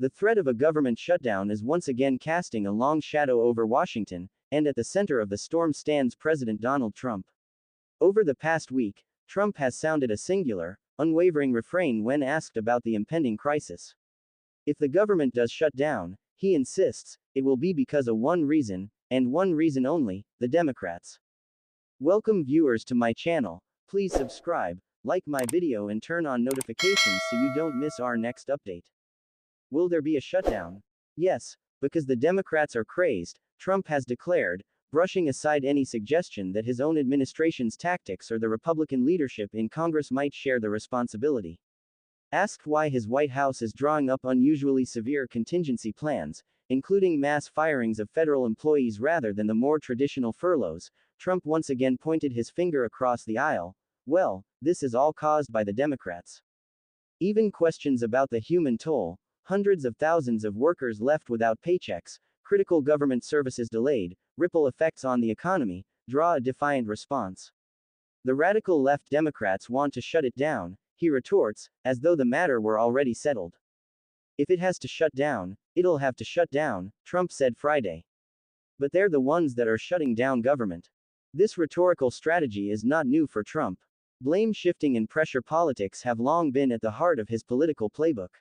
The threat of a government shutdown is once again casting a long shadow over Washington, and at the center of the storm stands President Donald Trump. Over the past week, Trump has sounded a singular, unwavering refrain when asked about the impending crisis. If the government does shut down, he insists, it will be because of one reason, and one reason only, the Democrats. Welcome viewers to my channel. Please subscribe, like my video and turn on notifications so you don't miss our next update. Will there be a shutdown? Yes, because the Democrats are crazed, Trump has declared, brushing aside any suggestion that his own administration's tactics or the Republican leadership in Congress might share the responsibility. Asked why his White House is drawing up unusually severe contingency plans, including mass firings of federal employees rather than the more traditional furloughs, Trump once again pointed his finger across the aisle. Well, this is all caused by the Democrats. Even questions about the human toll, hundreds of thousands of workers left without paychecks, critical government services delayed, ripple effects on the economy, draw a defiant response. The radical left Democrats want to shut it down, he retorts, as though the matter were already settled. If it has to shut down, it'll have to shut down, Trump said Friday. But they're the ones that are shutting down government. This rhetorical strategy is not new for Trump. Blame shifting and pressure politics have long been at the heart of his political playbook.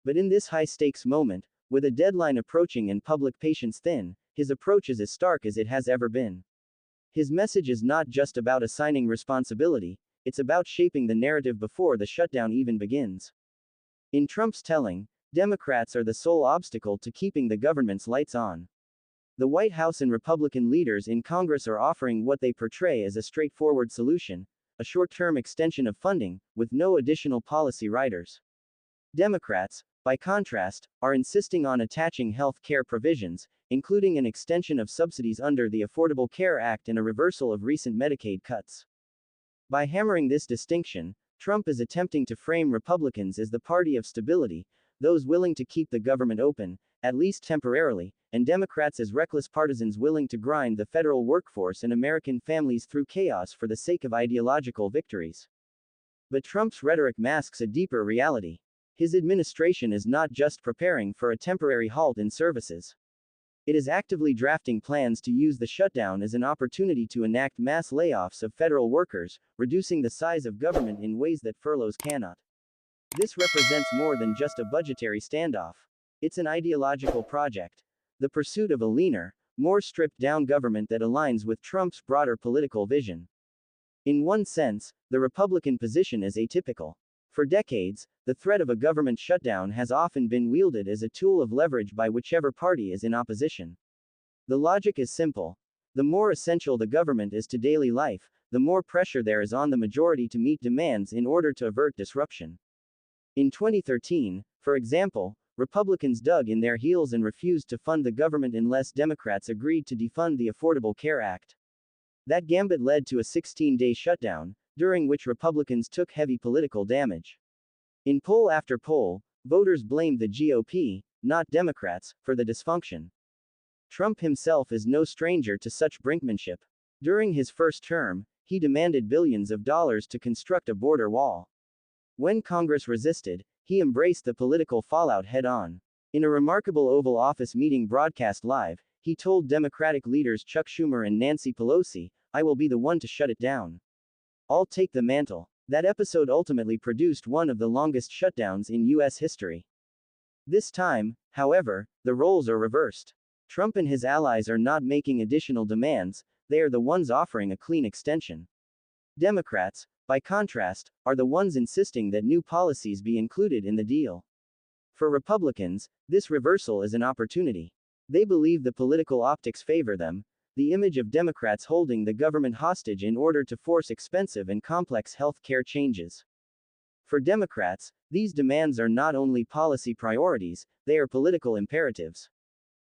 But in this high-stakes moment, with a deadline approaching and public patience thin, his approach is as stark as it has ever been. His message is not just about assigning responsibility, it's about shaping the narrative before the shutdown even begins. In Trump's telling, Democrats are the sole obstacle to keeping the government's lights on. The White House and Republican leaders in Congress are offering what they portray as a straightforward solution, a short-term extension of funding, with no additional policy riders. Democrats, by contrast, are insisting on attaching health care provisions, including an extension of subsidies under the Affordable Care Act and a reversal of recent Medicaid cuts. By hammering this distinction, Trump is attempting to frame Republicans as the party of stability, those willing to keep the government open, at least temporarily, and Democrats as reckless partisans willing to grind the federal workforce and American families through chaos for the sake of ideological victories. But Trump's rhetoric masks a deeper reality. His administration is not just preparing for a temporary halt in services. It is actively drafting plans to use the shutdown as an opportunity to enact mass layoffs of federal workers, reducing the size of government in ways that furloughs cannot. This represents more than just a budgetary standoff. It's an ideological project. The pursuit of a leaner, more stripped-down government that aligns with Trump's broader political vision. In one sense, the Republican position is atypical. For decades, the threat of a government shutdown has often been wielded as a tool of leverage by whichever party is in opposition. The logic is simple. The more essential the government is to daily life, the more pressure there is on the majority to meet demands in order to avert disruption. In 2013, for example, Republicans dug in their heels and refused to fund the government unless Democrats agreed to defund the Affordable Care Act. That gambit led to a 16-day shutdown, during which Republicans took heavy political damage. In poll after poll, voters blamed the GOP, not Democrats, for the dysfunction. Trump himself is no stranger to such brinkmanship. During his first term, he demanded billions of dollars to construct a border wall. When Congress resisted, he embraced the political fallout head-on. In a remarkable Oval Office meeting broadcast live, he told Democratic leaders Chuck Schumer and Nancy Pelosi, "I will be the one to shut it down. I'll take the mantle." That episode ultimately produced one of the longest shutdowns in U.S. history. This time, however, the roles are reversed. Trump and his allies are not making additional demands, they are the ones offering a clean extension. Democrats, by contrast, are the ones insisting that new policies be included in the deal. For Republicans, this reversal is an opportunity. They believe the political optics favor them, the image of Democrats holding the government hostage in order to force expensive and complex health care changes. For Democrats, these demands are not only policy priorities, they are political imperatives.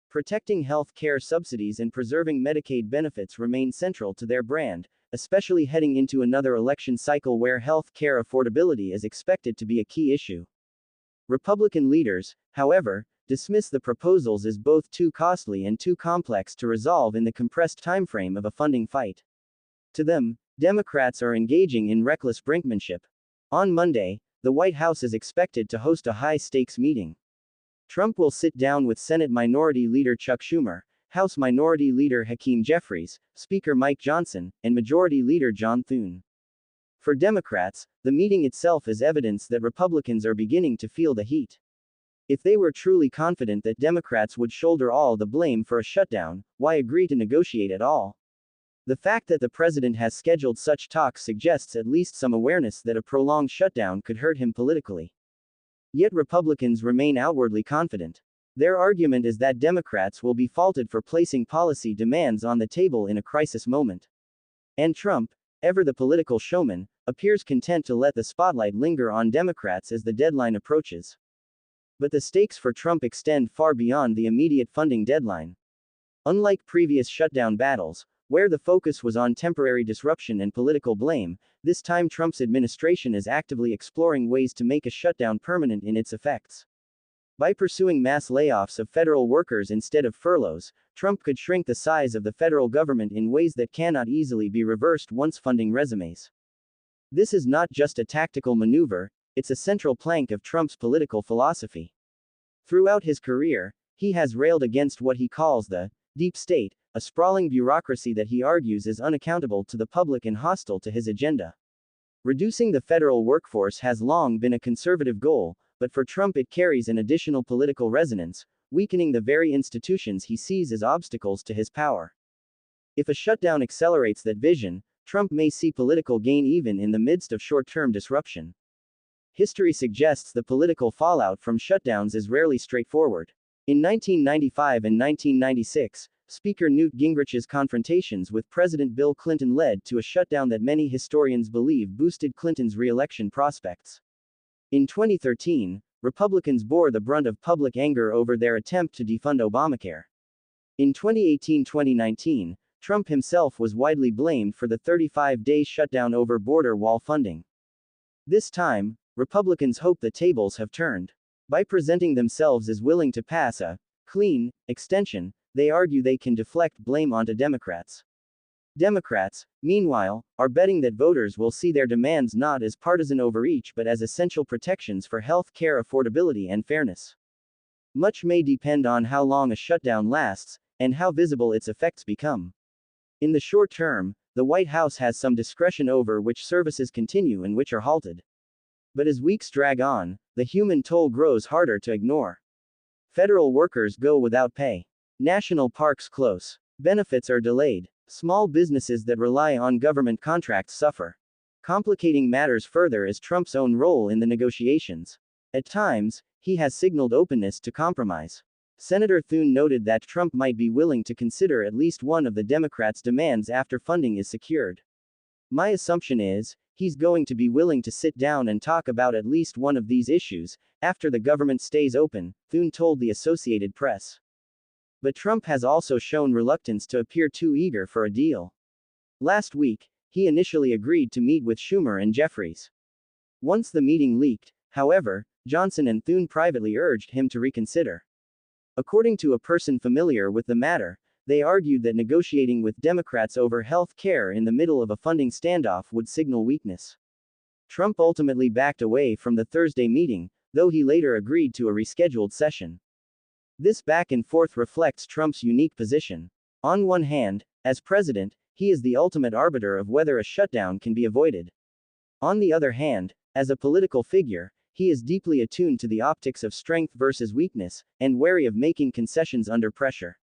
Protecting health care subsidies and preserving Medicaid benefits remain central to their brand, especially heading into another election cycle where health care affordability is expected to be a key issue. Republican leaders, however, dismiss the proposals as both too costly and too complex to resolve in the compressed timeframe of a funding fight. To them, Democrats are engaging in reckless brinkmanship. On Monday, the White House is expected to host a high-stakes meeting. Trump will sit down with Senate Minority Leader Chuck Schumer, House Minority Leader Hakeem Jeffries, Speaker Mike Johnson, and Majority Leader John Thune. For Democrats, the meeting itself is evidence that Republicans are beginning to feel the heat. If they were truly confident that Democrats would shoulder all the blame for a shutdown, why agree to negotiate at all? The fact that the president has scheduled such talks suggests at least some awareness that a prolonged shutdown could hurt him politically. Yet Republicans remain outwardly confident. Their argument is that Democrats will be faulted for placing policy demands on the table in a crisis moment. And Trump, ever the political showman, appears content to let the spotlight linger on Democrats as the deadline approaches. But the stakes for Trump extend far beyond the immediate funding deadline. Unlike previous shutdown battles, where the focus was on temporary disruption and political blame, this time Trump's administration is actively exploring ways to make a shutdown permanent in its effects. By pursuing mass layoffs of federal workers instead of furloughs, Trump could shrink the size of the federal government in ways that cannot easily be reversed once funding resumes. This is not just a tactical maneuver, it's a central plank of Trump's political philosophy. Throughout his career, he has railed against what he calls the deep state, a sprawling bureaucracy that he argues is unaccountable to the public and hostile to his agenda. Reducing the federal workforce has long been a conservative goal, but for Trump it carries an additional political resonance, weakening the very institutions he sees as obstacles to his power. If a shutdown accelerates that vision, Trump may see political gain even in the midst of short-term disruption. History suggests the political fallout from shutdowns is rarely straightforward. In 1995 and 1996, Speaker Newt Gingrich's confrontations with President Bill Clinton led to a shutdown that many historians believe boosted Clinton's re-election prospects. In 2013, Republicans bore the brunt of public anger over their attempt to defund Obamacare. In 2018-2019, Trump himself was widely blamed for the 35-day shutdown over border wall funding. This time, Republicans hope the tables have turned. By presenting themselves as willing to pass a clean extension, they argue they can deflect blame onto Democrats. Democrats, meanwhile, are betting that voters will see their demands not as partisan overreach but as essential protections for health care affordability and fairness. Much may depend on how long a shutdown lasts, and how visible its effects become. In the short term, the White House has some discretion over which services continue and which are halted. But as weeks drag on, the human toll grows harder to ignore. Federal workers go without pay. National parks close. Benefits are delayed. Small businesses that rely on government contracts suffer. Complicating matters further is Trump's own role in the negotiations. At times, he has signaled openness to compromise. Senator Thune noted that Trump might be willing to consider at least one of the Democrats' demands after funding is secured. My assumption is, he's going to be willing to sit down and talk about at least one of these issues, after the government stays open, Thune told the Associated Press. But Trump has also shown reluctance to appear too eager for a deal. Last week, he initially agreed to meet with Schumer and Jeffries. Once the meeting leaked, however, Johnson and Thune privately urged him to reconsider. According to a person familiar with the matter, they argued that negotiating with Democrats over health care in the middle of a funding standoff would signal weakness. Trump ultimately backed away from the Thursday meeting, though he later agreed to a rescheduled session. This back and forth reflects Trump's unique position. On one hand, as president, he is the ultimate arbiter of whether a shutdown can be avoided. On the other hand, as a political figure, he is deeply attuned to the optics of strength versus weakness, and wary of making concessions under pressure.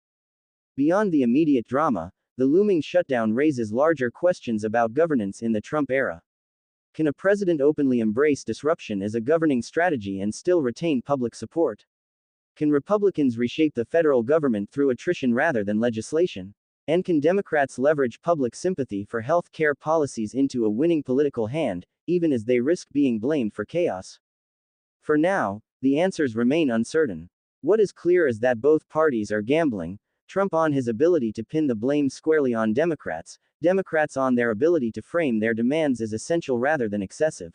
Beyond the immediate drama, the looming shutdown raises larger questions about governance in the Trump era. Can a president openly embrace disruption as a governing strategy and still retain public support? Can Republicans reshape the federal government through attrition rather than legislation? And can Democrats leverage public sympathy for health care policies into a winning political hand, even as they risk being blamed for chaos? For now, the answers remain uncertain. What is clear is that both parties are gambling, Trump on his ability to pin the blame squarely on Democrats, Democrats on their ability to frame their demands as essential rather than excessive.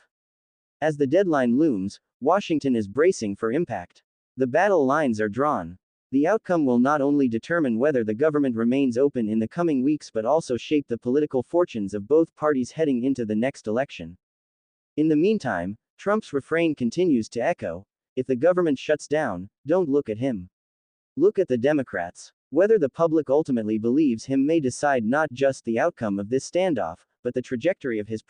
As the deadline looms, Washington is bracing for impact. The battle lines are drawn. The outcome will not only determine whether the government remains open in the coming weeks but also shape the political fortunes of both parties heading into the next election. In the meantime, Trump's refrain continues to echo. If the government shuts down, don't look at him. Look at the Democrats. Whether the public ultimately believes him may decide not just the outcome of this standoff, but the trajectory of his